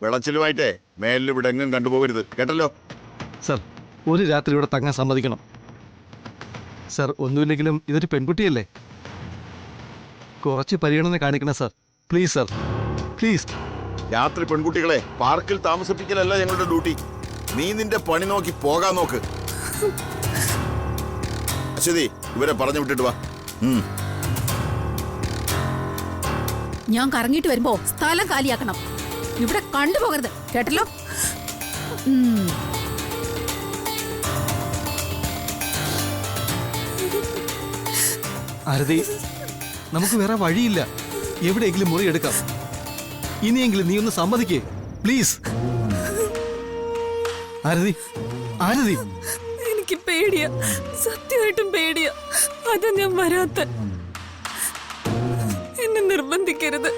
വിളച്ചിലുമായിട്ടേ മേലിൽ ഇവിടെ എങ്ങും കണ്ടുപോകരുത്, കേട്ടല്ലോ? സർ, ഒരു രാത്രി ഇവിടെ തങ്ങാൻ സമ്മതിക്കണം. സർ, ഒന്നുമില്ലെങ്കിലും ഇതൊരു പെൺകുട്ടിയല്ലേ, കുറച്ച് പരിഗണന കാണിക്കണം സർ. Please sir, please. രാത്രി പെൺകുട്ടികളെ പാർക്കിൽ താമസിപ്പിക്കലല്ല ഞങ്ങളുടെ ഡ്യൂട്ടി. നീ നിന്റെ പണി നോക്കി പോകാൻ നോക്ക്. അശ്വതി, ഇവരെ പറഞ്ഞു വിട്ടിട്ട് വാ. ഞാൻ കറങ്ങിയിട്ട് വരുമ്പോ സ്ഥലം കാലിയാക്കണം. ഇവിടെ കണ്ടുപോകരുത്, കേട്ടല്ലോ? ആരതി, നമുക്ക് വേറെ വഴിയില്ല. എവിടെയെങ്കിലും മുറി എടുക്കാം. ഇനിയെങ്കിലും നീ ഒന്ന് സമ്മതിക്കേ, പ്ലീസ്. ആരതി, ആരതി, എനിക്ക് പേടിയാ, സത്യമായിട്ടും പേടിയാ. അതാ ഞാൻ വരാത്ത. എന്നെ നിർബന്ധിക്കരുത്.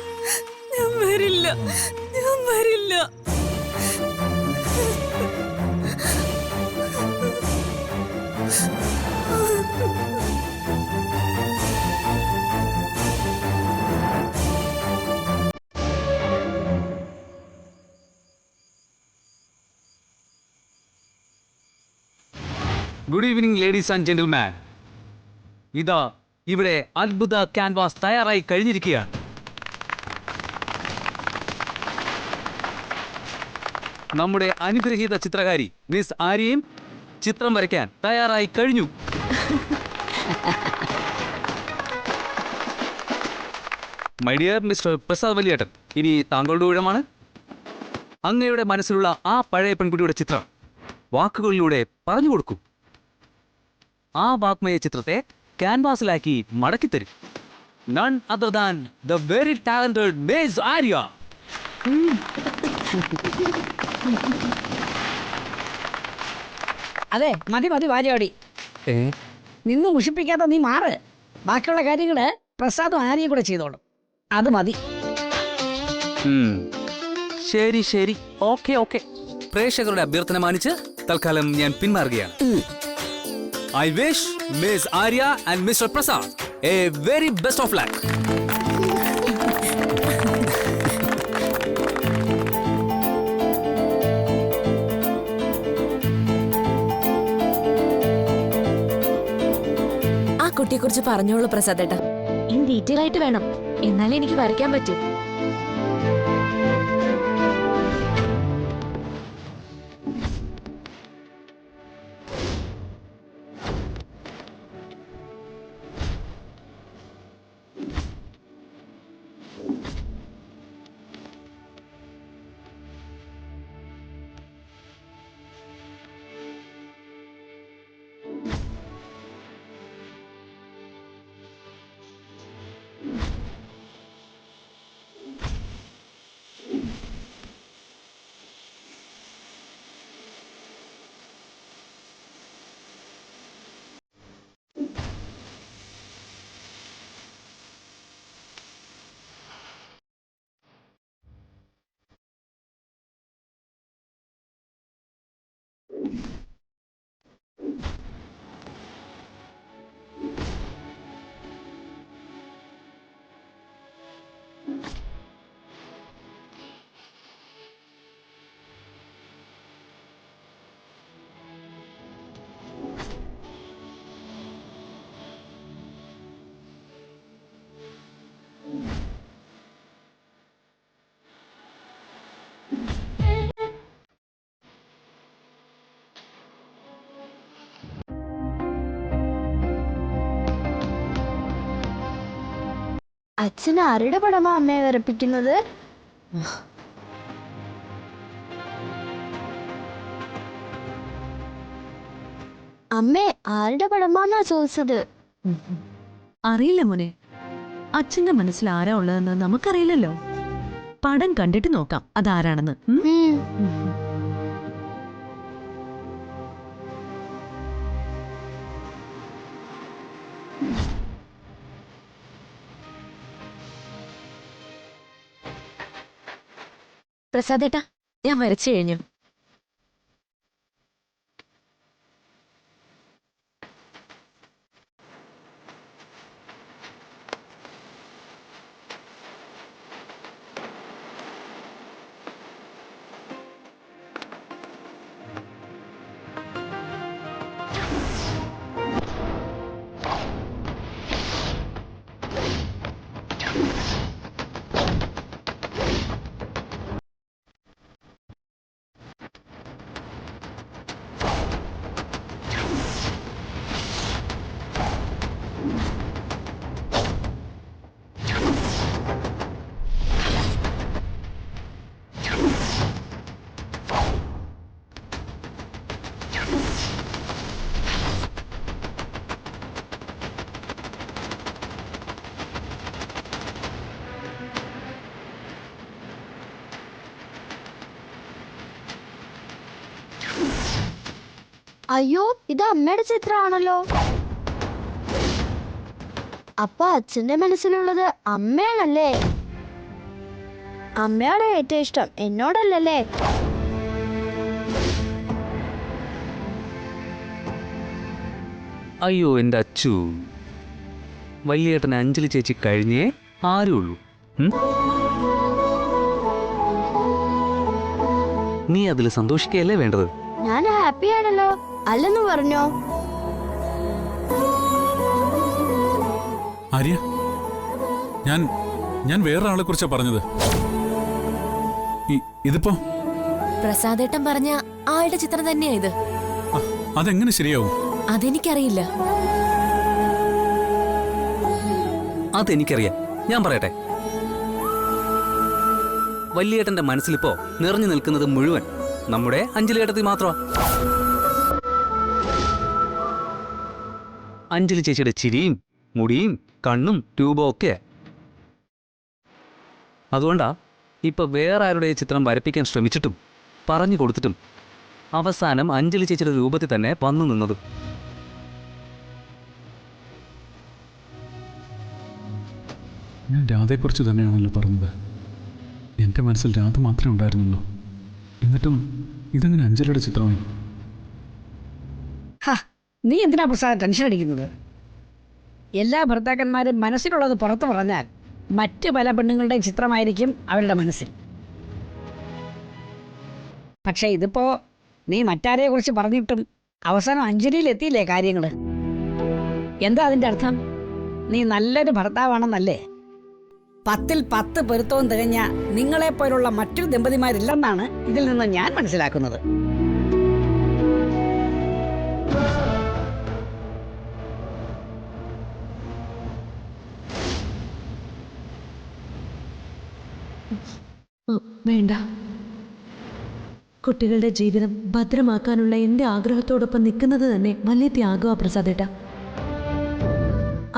ഞാൻ വരില്ല, ഞാൻ വരില്ല. Good evening ladies and gentleman. ഇതാ ഇവിടെ അത്ഭുത ക്യാൻവാസ് തയ്യാറായി കഴിഞ്ഞിരിക്കുകയാണ്. നമ്മുടെ അനുഗ്രഹീത ചിത്രകാരി മിസ് ആര്യയും ചിത്രം വരയ്ക്കാൻ തയ്യാറായി കഴിഞ്ഞു. മൈ ഡിയർ മിസ്റ്റർ പ്രസാദ് വലിയേട്ടൻ, ഇനി താങ്കളുടെ ഊഴമാണ്. അങ്ങയുടെ മനസ്സിലുള്ള ആ പഴയ പെൺകുട്ടിയുടെ ചിത്രം വാക്കുകളിലൂടെ പറഞ്ഞു കൊടുക്കൂ. ആ വാഗ്മയ ചിത്രത്തെ ക്യാൻവാസിലാക്കി മടക്കിത്തരും. None other than the very talented miss Arya. അതെ, മതി മതി വാചോടി. നിന്ന് മുഷിപ്പിക്കാതെ നീ മാറ്. ബാക്കിയുള്ള കാര്യങ്ങള് പ്രസാദും ആര്യയും കൂടെ ചെയ്തോളും. അത് മതി. ശരി ശരി, ഓക്കെ ഓക്കെ. പ്രേക്ഷകരുടെ അഭ്യർത്ഥന മാനിച്ച് തൽക്കാലം ഞാൻ പിന്മാറുകയാണ്. I wish Miss Arya and Mr. Prasad a very best of luck. ആ കുട്ടിയെ കുറിച്ച് പറഞ്ഞോളൂ പ്രസാദേട്ടാ. ഇൻ ഡീറ്റെയിൽ ആയിട്ട് വേണം, എന്നാലേ എനിക്ക് വരയ്ക്കാൻ പറ്റൂ. അച്ഛൻ ആരുടെ പടമാ അമ്മയെ വരപ്പിക്കുന്നത്? അമ്മേ, ആരുടെ പടമാന്നാ ചോദിച്ചത്? അറിയില്ല മോനെ, അച്ഛന്റെ മനസ്സിൽ ആരാ ഉള്ളതെന്ന് നമുക്കറിയില്ലല്ലോ. പടം കണ്ടിട്ട് നോക്കാം അതാരാണെന്ന്. പ്രസാദേട്ടാ, ഞാൻ വരച്ചു കഴിഞ്ഞു. അയ്യോ, ഇത് അമ്മയുടെ ചിത്രമാണല്ലോ. അപ്പൊ അച്ഛന്റെ മനസ്സിലുള്ളത് അമ്മയാണല്ലേ? അമ്മയാണ് ഏറ്റവും ഇഷ്ടം, എന്നോടല്ലല്ലേ? അയ്യോ എൻ്റെ അച്ചു, വലിയേട്ടനെ അഞ്ജലി ചേച്ചി കഴിഞ്ഞേ ആരും ഉള്ളൂ. നീ അതിൽ സന്തോഷിക്കുകയല്ലേ വേണ്ടത്? ഞാൻ ഹാപ്പിയാണല്ലോ, അല്ലെന്ന് പറഞ്ഞോ? ആര്യ, ഞാൻ വേറൊരാളെ കുറിച്ചാ പറഞ്ഞത്. ഇതിപ്പോ പ്രസാദേട്ടൻ പറഞ്ഞ ആളുടെ ചിത്രം തന്നെയാ ഇത്. അതെങ്ങനെ ശരിയാവും? അതെനിക്കറിയില്ല. അതെനിക്കറിയാം, ഞാൻ പറയട്ടെ. വലിയേട്ടന്റെ മനസ്സിലിപ്പോ നിറഞ്ഞു നിൽക്കുന്നത് മുഴുവൻ നമ്മുടെ അഞ്ജലി ഏട്ടത്തിൽ മാത്രമാ. അഞ്ജലി ചേച്ചിയുടെ ചിരിയും മുടിയും കണ്ണും രൂപവും ഒക്കെ. അതുകൊണ്ടാ ഇപ്പൊ വേറെ ആരുടെ ചിത്രം വരപ്പിക്കാൻ ശ്രമിച്ചിട്ടും പറഞ്ഞു കൊടുത്തിട്ടും അവസാനം അഞ്ജലി ചേച്ചിയുടെ രൂപത്തിൽ തന്നെ വന്നു നിന്നത്. ഞാൻ രാധയെക്കുറിച്ച് തന്നെയാണല്ലോ പറഞ്ഞത്. എൻ്റെ മനസ്സിൽ രാധ മാത്രമേ ഉണ്ടായിരുന്നുള്ളൂ. എന്നിട്ടും ഇതെങ്ങനെ അഞ്ജലിയുടെ ചിത്രമായി? നീ എന്തിനാ പ്രസാദ് ടെൻഷൻ അടിക്കുന്നത്? എല്ലാ ഭർത്താക്കന്മാരും മനസ്സിലുള്ളത് പുറത്തു പറഞ്ഞാൽ മറ്റ് പല പെണ്ണുങ്ങളുടെയും ചിത്രമായിരിക്കും അവരുടെ മനസ്സിൽ. പക്ഷെ ഇതിപ്പോ നീ മറ്റാരെ കുറിച്ച് പറഞ്ഞിട്ടും അവസാനം അഞ്ജലിയിൽ എത്തിയില്ലേ കാര്യങ്ങൾ? എന്താ അതിൻ്റെ അർത്ഥം? നീ നല്ലൊരു ഭർത്താവാണെന്നല്ലേ? 10ൽ 10 പൊരുത്തവും തികഞ്ഞ നിങ്ങളെപ്പോലുള്ള മറ്റൊരു ദമ്പതിമാരില്ലെന്നാണ് ഇതിൽ നിന്ന് ഞാൻ മനസ്സിലാക്കുന്നത്. വേണ്ട. കുട്ടികളുടെ ജീവിതം ഭദ്രമാക്കാനുള്ള എൻ്റെ ആഗ്രഹത്തോടൊപ്പം നിൽക്കുന്നത് തന്നെ വലിയ ത്യാഗമാ പ്രസാദേട്ട.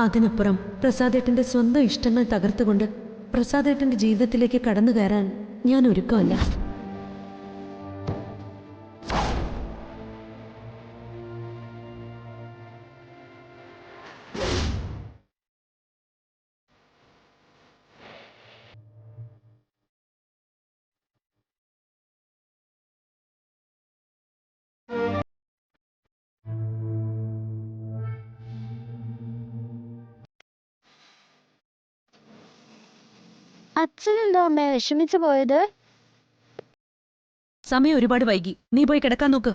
അതിനപ്പുറം പ്രസാദേട്ടൻ്റെ സ്വന്തം ഇഷ്ടങ്ങൾ തകർത്തുകൊണ്ട് പ്രസാദേട്ടൻ്റെ ജീവിതത്തിലേക്ക് കടന്നു കയറാൻ ഞാൻ ഒരുക്കമല്ല. അച്ഛനെന്തോ അമ്മ വിഷമിച്ചു പോയത്? സമയം ഒരുപാട് വൈകി, നീ പോയി കിടക്കാൻ നോക്ക്.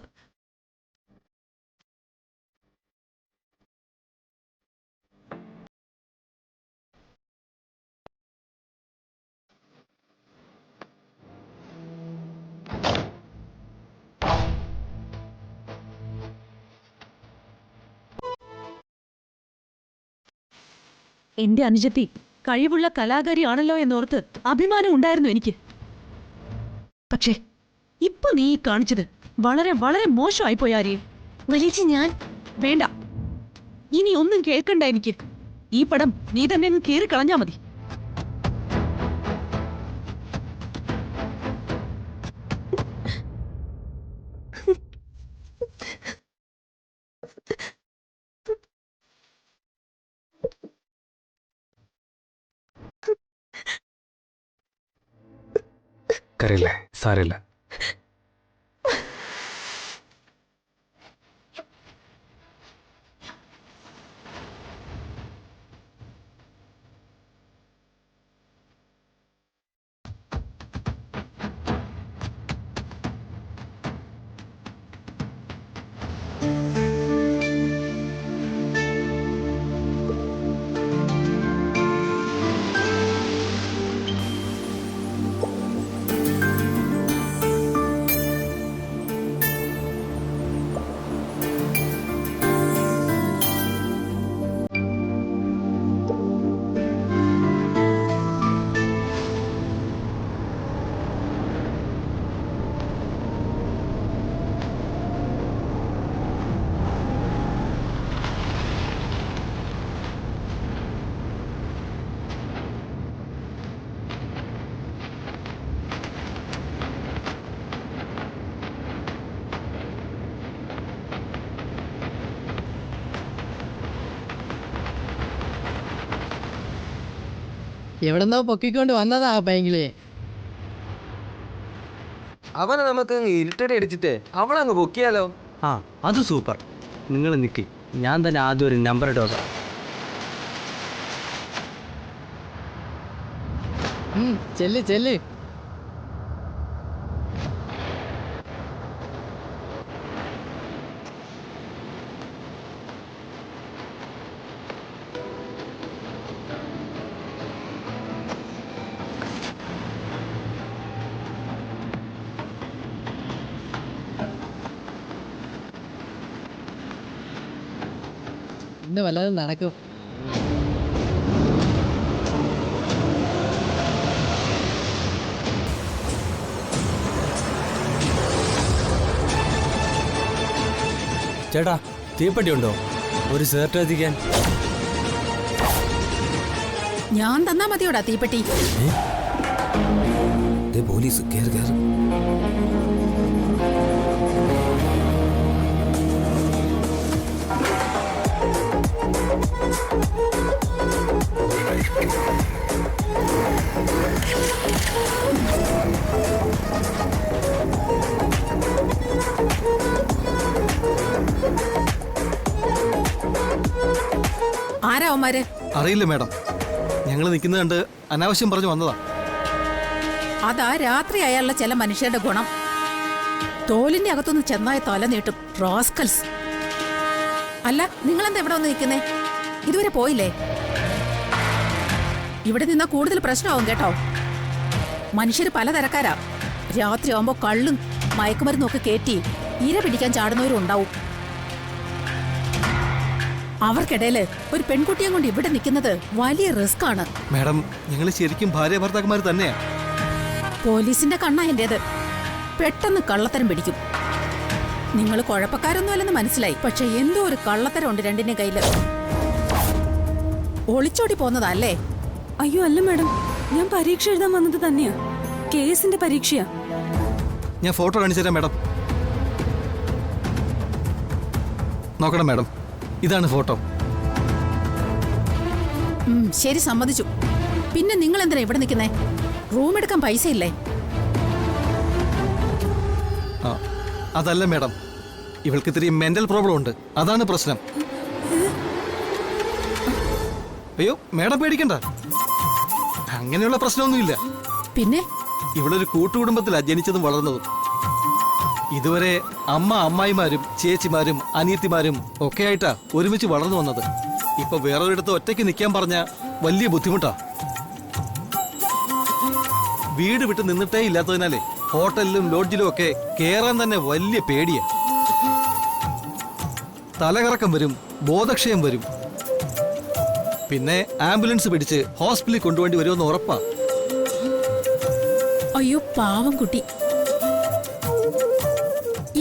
എന്റെ അനുജത്തി കഴിവുള്ള കലാകാരിയാണല്ലോ എന്നോർത്ത് അഭിമാനം ഉണ്ടായിരുന്നു എനിക്ക്. പക്ഷേ ഇപ്പൊ നീ കാണിച്ചത് വളരെ വളരെ മോശമായിപ്പോയി ആര്യ. വലിയ ഞാൻ വേണ്ട, ഇനി ഒന്നും കേൾക്കണ്ട എനിക്ക്. ഈ പടം നീ തന്നെ അങ്ങ് കീറി കളഞ്ഞാ മതി. കരയില്ലേ, സാരമില്ല. എവിടെന്നോ പൊക്കിക്കൊണ്ട് വന്നതാ ബാങ്കില്. അവനെ നമുക്ക് ഇരുട്ടടി അടിച്ചിട്ട് അവളങ്ങ് പൊക്കിയാലോ? ആ അത് സൂപ്പർ. നിങ്ങൾ നിൽക്കി, ഞാൻ തന്നെ ആദ്യം ഒരു നമ്പർ ഇട്ട് നോക്കാം. ചെല്ല് ചെല്ല്. ഇന്ന് വല്ലതും നടക്കും. ചേട്ടാ, തീപ്പെട്ടി ഉണ്ടോ? ഒരു സിഗരറ്റ് എത്തിക്കാൻ. ഞാൻ തന്നാ മതിയോടാ തീപ്പെട്ടി. പോലീസ് കേറ് കേറ്. ആരാ അവന്മാര്? അറിയില്ല മാഡം, ഞങ്ങൾ നിൽക്കുന്നത് കണ്ട് അനാവശ്യം പറഞ്ഞു വന്നതാ. അതാ രാത്രി അയാളുടെ ചില മനുഷ്യരുടെ ഗുണം. തോലിന്റെ അകത്തൊന്ന് ചെന്നായി തല നീട്ടും റോസ്കൽസ്. അല്ല, നിങ്ങളെന്താ ഇവിടെ വന്ന് നിൽക്കുന്നേ? ഇതുവരെ പോയില്ലേ? ഇവിടെ നിന്നാ കൂടുതൽ പ്രശ്നമാവും കേട്ടോ. മനുഷ്യര് പലതരക്കാരാ. രാത്രി ആവുമ്പോ കള്ളും മയക്കുമരുന്നും ഒക്കെ കയറ്റി ഇര പിടിക്കാൻ ചാടുന്നവരും ഉണ്ടാവും. അവർക്കിടയില് ഒരു പെൺകുട്ടിയെ കൊണ്ട് ഇവിടെ നിൽക്കുന്നത് വലിയ റിസ്ക് ആണ്. മാഡം, ഞങ്ങൾ ശരിക്കും ഭാര്യ ഭർത്താക്കന്മാർ തന്നെയാ. പോലീസിന്റെ കണ്ണാ എന്റേത്. പെട്ടെന്ന് കള്ളത്തരം പിടിക്കും. നിങ്ങൾ കുഴപ്പക്കാരൊന്നുമല്ലെന്ന് മനസ്സിലായി, പക്ഷെ എന്തോ ഒരു കള്ളത്തരം ഉണ്ട് രണ്ടിന്റെ കയ്യില്. ഒളിച്ചോടി പോന്നതല്ലേ? അയ്യോ അല്ല മാഡം, ഞാൻ പരീക്ഷ എഴുതാൻ വന്നത് തന്നെയാ. കേസിന്റെ പരീക്ഷയാ. ഞാൻ ഫോട്ടോ കാണിച്ചു തരാം മാഡം. നോക്കണം മാഡം, ഇതാണ് ഫോട്ടോ. ശരി, സമ്മതിച്ചു. പിന്നെ നിങ്ങൾ എന്തിനാ ഇവിടെ നിൽക്കുന്നേ? റൂം എടുക്കാൻ പൈസ ഇല്ലേ? ആ, അതല്ല മാഡം, ഇവൾക്ക് ഇത്തിരി മെന്റൽ പ്രോബ്ലം ഉണ്ട്, അതാണ് പ്രശ്നം. അയ്യോ മാഡം പേടിക്കണ്ട, അങ്ങനെയുള്ള പ്രശ്നമൊന്നുമില്ല. പിന്നെ ഇവളൊരു കൂട്ടുകുടുംബത്തിലാ ജനിച്ചതും വളർന്നതും. ഇതുവരെ അമ്മ അമ്മായിമാരും ചേച്ചിമാരും അനിയത്തിമാരും ഒക്കെ ആയിട്ടാ ഒരുമിച്ച് വളർന്നു വന്നത്. ഇപ്പൊ വേറൊരിടത്ത് ഒറ്റയ്ക്ക് നിൽക്കാൻ പറഞ്ഞ വലിയ ബുദ്ധിമുട്ടാ. വീട് വിട്ട് നിന്നിട്ടേ ഇല്ലാത്തതിനാലേ ഹോട്ടലിലും ലോഡ്ജിലും ഒക്കെ കേറാൻ തന്നെ വലിയ പേടിയാ. തലകറക്കം വരും, ബോധക്ഷയം വരും. പിന്നെ ആംബുലൻസ് പിടിച്ച് ഹോസ്പിറ്റലിൽ കൊണ്ടുപോണ്ടി വരുമെന്ന് ഉറപ്പാ. അയ്യോ പാവം കുട്ടി.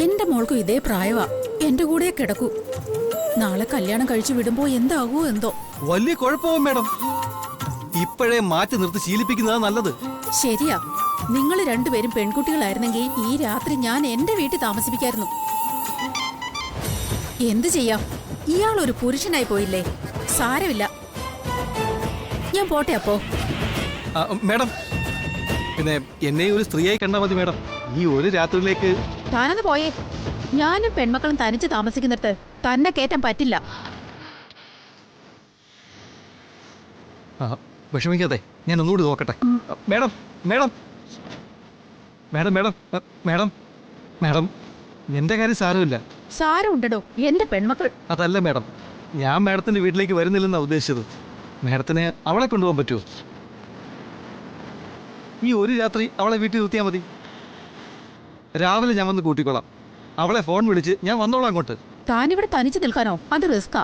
എന്റെ മോൾക്കും ഇതേ പ്രായവാ. എന്റെ കൂടെ കിടക്കൂ. നാളെ കല്യാണം കഴിച്ചു വിടുമ്പോ എന്താകൂ എന്തോ. വലിയ കുഴപ്പമാവും മാഡം. ഇപ്പോഴേ മാറ്റി നിർത്തി ശീലിപ്പിക്കുന്നതാ നല്ലത്. ശരിയാ, നിങ്ങൾ രണ്ടുപേരും പെൺകുട്ടികളായിരുന്നെങ്കിൽ ഈ രാത്രി ഞാൻ എന്റെ വീട്ടിൽ താമസിപ്പിക്കായിരുന്നു. എന്തു ചെയ്യാം, ഇയാൾ ഒരു പുരുഷനായി പോയില്ലേ. സാരമില്ല, ഞാൻ പോട്ടെ അപ്പോ. മാഡം, പിന്നെ എന്നെ ഒരു സ്ത്രീയായി കണ്ടാൽ മതി മാഡം. ഈ ഒരു രാത്രിയിലേക്ക് താനത് പോയേ. ഞാനും പെൺമക്കളും തനിച്ച് താമസിക്കുന്നിടത്ത് തന്നെ കയറ്റാൻ പറ്റില്ല. വിഷമിക്കാതെ ഞാൻ ഒന്നുകൂടി നോക്കട്ടെ. Madam madam madam madam madam madam എൻ്റെ കാര്യം സാരമില്ല. സാരം ഉണ്ടോ എന്റെ പെൺമക്കൾ? അതല്ല മാഡം, ഞാൻ മാഡത്തിൻ്റെ വീട്ടിലേക്ക് വരുന്നില്ലെന്നാണ് ഉദ്ദേശിച്ചത്. മാഡത്തിന് അവളെ കൊണ്ടുപോകാൻ പറ്റുമോ? ഈ ഒരു രാത്രി അവളെ വീട്ടിൽ നിർത്തിയാൽ മതി. രാവിലെ ഞാൻ വന്ന് കൂട്ടിക്കോളാം. അവളെ ഫോൺ വിളിച്ച് ഞാൻ വന്നോളാം അങ്ങോട്ട്. താനിവിടെ തനിച്ച് നിൽക്കാനോ? അത് റിസ്കാ.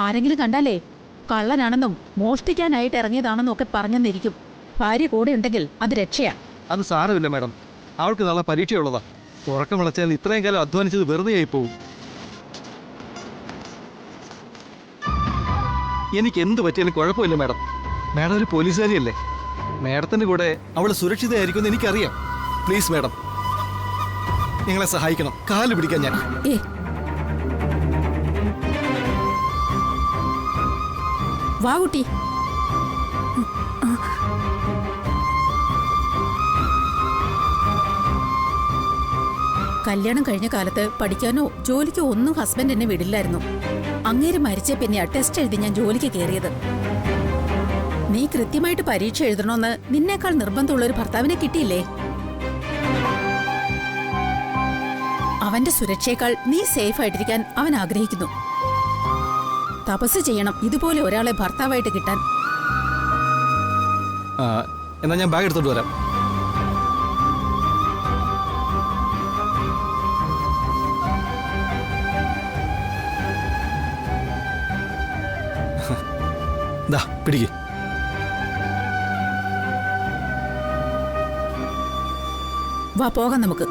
ആരെങ്കിലും കണ്ടാലേ കള്ളനാണെന്നും മോഷ്ടിക്കാനായിട്ട് ഇറങ്ങിയതാണെന്നും ഒക്കെ പറഞ്ഞെന്നിരിക്കും. ഭാര്യ കൂടെ ഉണ്ടെങ്കിൽ അത് രക്ഷയാ. അത് സാരമില്ല മാഡം, അവൾക്ക് നാളെ പരീക്ഷയുള്ളതാ. ഉറക്കം വിളച്ചാൽ ഇത്രയും കാലം അധ്വാനിച്ചത് വെറുതെ ആയി പോവും. എനിക്ക് എന്ത് പറ്റിയാലും കുഴപ്പമില്ല മാഡം. മാഡം ഒരു പോലീസുകാരിയല്ലേ. മാഡത്തിൻ്റെ കൂടെ അവൾ സുരക്ഷിതയായിരിക്കുമെന്ന് എനിക്കറിയാം. പ്ലീസ് മാഡം, നിങ്ങളെ സഹായിക്കണം. കാല് പിടിക്കാൻ ഞാൻ. വാ കുട്ടി. കല്യാണം കഴിഞ്ഞ കാലത്ത് പഠിക്കാനോ ജോലിക്കോ ഒന്നും ഹസ്ബൻഡ് എന്നെ വിടില്ലായിരുന്നു. അങ്ങേര് മരിച്ച പിന്നെയാ ടെസ്റ്റ് എഴുതി ഞാൻ ജോലിക്ക് കയറിയത്. നീ കൃത്യമായിട്ട് പരീക്ഷ എഴുതണമെന്ന് നിന്നേക്കാൾ നിർബന്ധമുള്ള ഒരു ഭർത്താവിനെ കിട്ടിയില്ലേ? അവന്റെ സുരക്ഷയേക്കാൾ നീ സേഫ് ആയിട്ടിരിക്കാൻ അവൻ ആഗ്രഹിക്കുന്നു. തപസ് ചെയ്യണം ഇതുപോലെ ഒരാളെ ഭർത്താവായിട്ട് കിട്ടാൻ. എന്നാ ഞാൻ ബാഗ് എടുത്തോണ്ട് വരാം. ദാ പിടിക്ക്. വാ പോകാം നമുക്ക്.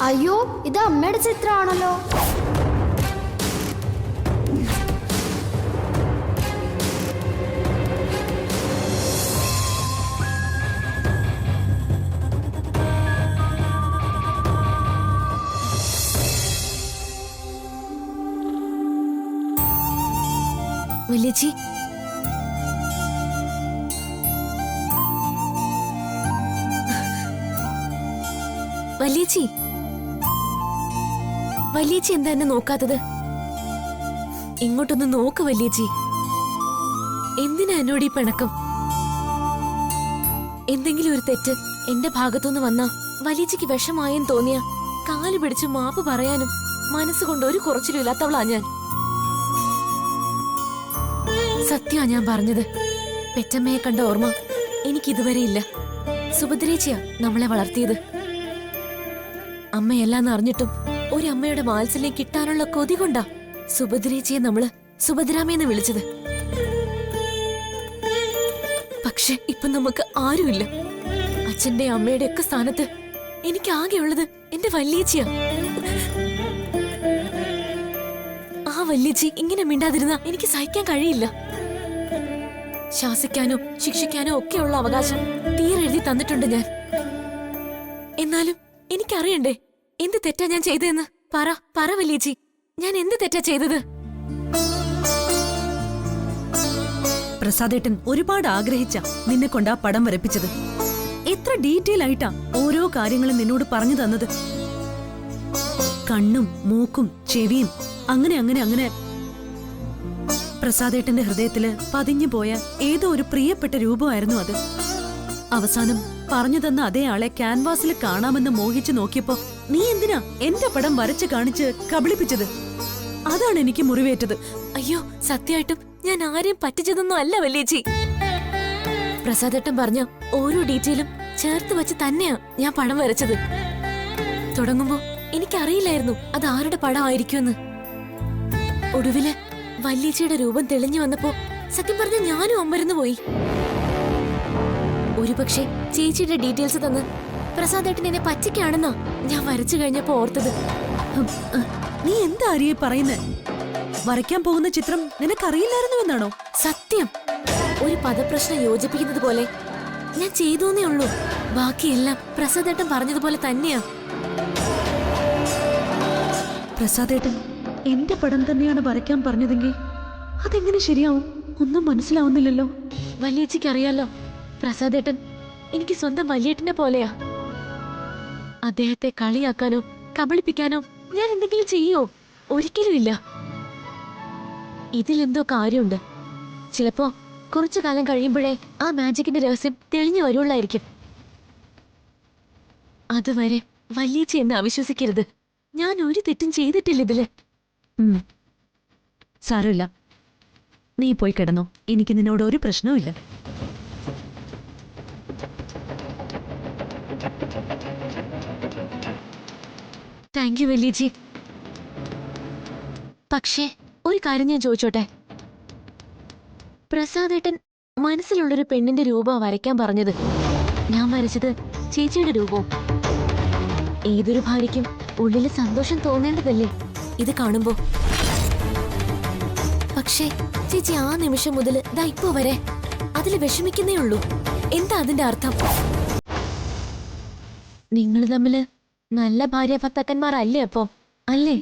അയ്യോ, ഇത് അമ്മയുടെ ചിത്രമാണല്ലോ. വല്യേച്ചി, വല്യേച്ചി, വല്യേച്ചി എന്താ എന്നെ നോക്കാത്തത്? ഇങ്ങോട്ടൊന്ന് നോക്ക് വല്യേച്ചി. എന്തിനാ എന്നോട് ഈ പിണക്കം? എന്തെങ്കിലും ഒരു തെറ്റ് എന്റെ ഭാഗത്തുനിന്ന് വന്നാ വല്യേച്ചിക്ക് വിഷമായെന്ന് തോന്നിയ കാല് പിടിച്ച് മാപ്പ് പറയാനും മനസ്സുകൊണ്ട് ഒരു കുറച്ചിലും ഇല്ലാത്തവളാ ഞാൻ. സത്യാ ഞാൻ പറഞ്ഞത്. പെറ്റമ്മയെ കണ്ട ഓർമ്മ എനിക്കിതുവരെ ഇല്ല. സുഭദ്രേച്ചിയാ നമ്മളെ വളർത്തിയത്. അമ്മയെല്ലാം അറിഞ്ഞിട്ടും ഒരമ്മയുടെ വാത്സല്യം കിട്ടാനുള്ള കൊതി കൊണ്ടാ സുഭദ്രേച്ചിയെ നമ്മള് സുഭദ്രാമയെന്ന് വിളിച്ചത്. പക്ഷെ ഇപ്പൊ നമുക്ക് ആരുമില്ല. അച്ഛന്റെ അമ്മയുടെ ഒക്കെ സ്ഥാനത്ത് എനിക്ക് ആകെയുള്ളത് എന്റെ വല്യേച്ചിയാ. ആ വല്യേച്ചി ഇങ്ങനെ മിണ്ടാതിരുന്ന എനിക്ക് സഹിക്കാൻ കഴിയില്ല. ശാസിക്കാനോ ശിക്ഷിക്കാനോ ഒക്കെയുള്ള അവകാശം തീരെഴുതി തന്നിട്ടുണ്ട് ഞാൻ. എന്നാലും എനിക്കറിയണ്ടേ എന്ത് തെറ്റാ ഞാൻ ചെയ്തതെന്ന്? പറ വല്യേച്ചി, ഞാൻ എന്ത് തെറ്റാ ചെയ്തത്? പ്രസാദേട്ടൻ ഒരുപാട് ആഗ്രഹിച്ച നിന്നെ കൊണ്ടാ പടം വരപ്പിച്ചത്. എത്ര ഡീറ്റെയിൽ ആയിട്ടാ ഓരോ കാര്യങ്ങളും നിന്നോട് പറഞ്ഞു തന്നത്. കണ്ണും മൂക്കും ചെവിയും അങ്ങനെ അങ്ങനെ അങ്ങനെ. പ്രസാദേട്ടന്റെ ഹൃദയത്തില് പതിഞ്ഞു പോയ ഏതോ ഒരു പ്രിയപ്പെട്ട രൂപമായിരുന്നു അത്. അവസാനം പറഞ്ഞു തന്ന അതേ ആളെ ക്യാൻവാസിൽ കാണാമെന്ന് മോഹിച്ചു നോക്കിയപ്പോ നീ എന്തിനാ എന്റെ പടം വരച്ച് കാണിച്ച് കബളിപ്പിച്ചത്? അതാണ് എനിക്ക് മുറിവേറ്റത്. അയ്യോ, സത്യമായിട്ടും ഞാൻ ആരെയും പറ്റിച്ചതൊന്നും അല്ല വല്യേച്ചി. പ്രസാദേട്ടൻ പറഞ്ഞ ഓരോ ഡീറ്റെയിലും ചേർത്ത് വെച്ച് തന്നെയാ ഞാൻ പടം വരച്ചത്. തുടങ്ങുമ്പോ എനിക്കറിയില്ലായിരുന്നു അത് ആരുടെ പടമായിരിക്കുമെന്ന്. ഒടുവില് വല്യേച്ചിയുടെ രൂപം തെളിഞ്ഞു വന്നപ്പോ സത്യം പറഞ്ഞ ഞാനും അമ്പരന്ന് പോയി. ഒരുപക്ഷെ ചേച്ചിയുടെ ഡീറ്റെയിൽസ് തന്ന് പ്രസാദേട്ടൻ എന്നെ പറ്റിക്കാണെന്നാ ഞാൻ വരച്ചു കഴിഞ്ഞപ്പോ ഓർത്തത്. നീ എന്താ ആര്യെ പറയുന്നേ? വരയ്ക്കാൻ പോകുന്ന ചിത്രം നിനക്കറിയില്ലായിരുന്നു എന്നാണോ? സത്യം, ഒരു പദപ്രശ്നം യോജിപ്പിക്കുന്നത് പോലെ ഞാൻ ചെയ്തോന്നേ ഉള്ളൂ. ബാക്കിയെല്ലാം പ്രസാദേട്ടൻ പറഞ്ഞതുപോലെ തന്നെയാ. പ്രസാദേട്ടൻ എന്റെ പടം തന്നെയാണ് വരയ്ക്കാൻ പറഞ്ഞതെങ്കിൽ അതെങ്ങനെ ശരിയാവും? ഒന്നും മനസ്സിലാവുന്നില്ലല്ലോ. വല്യേച്ചിക്ക് അറിയാലോ, പ്രസാദേട്ടൻ എനിക്ക് സ്വന്തം വല്യേട്ടനെ പോലെയാ. അദ്ദേഹത്തെ കളിയാക്കാനോ കബളിപ്പിക്കാനോ ഞാൻ എന്തെങ്കിലും ചെയ്യോ? ഒരിക്കലും ഇല്ല. ഇതിലെന്തോ കാര്യമുണ്ട്. ചിലപ്പോ കുറച്ചു കാലം കഴിയുമ്പോഴേ ആ മാജിക്കിന്റെ രഹസ്യം തെളിഞ്ഞു വരുള്ളായിരിക്കും. അതുവരെ വല്യേച്ചി എന്നെ അവിശ്വസിക്കരുത്. ഞാൻ ഒരു തെറ്റും ചെയ്തിട്ടില്ല ഇതില്. സാരമില്ല, നീ പോയി കിടന്നോ. എനിക്ക് നിന്നോട് ഒരു പ്രശ്നവുമില്ല. താങ്ക് യു വല്യേച്ചി. പക്ഷേ ഒരു കാര്യം ഞാൻ ചോദിച്ചോട്ടെ, പ്രസാദേട്ടൻ മനസ്സിലുള്ളൊരു പെണ്ണിന്റെ രൂപം വരയ്ക്കാൻ പറഞ്ഞത്, ഞാൻ വരച്ചത് ചേച്ചിയുടെ രൂപവും. ഏതൊരു ഭാര്യയ്ക്കും ഉള്ളിൽ സന്തോഷം തോന്നേണ്ടതല്ലേ ഇത് കാണുമ്പോ? പക്ഷേ ചേച്ചി ആ നിമിഷം മുതൽ ദാ ഇപ്പോ വരെ അതിൽ വിഷമിക്കുന്നേ ഉള്ളൂ. എന്താ അതിന്റെ അർത്ഥം? നിങ്ങൾ തമ്മില് നല്ല ഭാര്യ ഭർത്താക്കന്മാരല്ലേ അപ്പോ? അല്ലേ?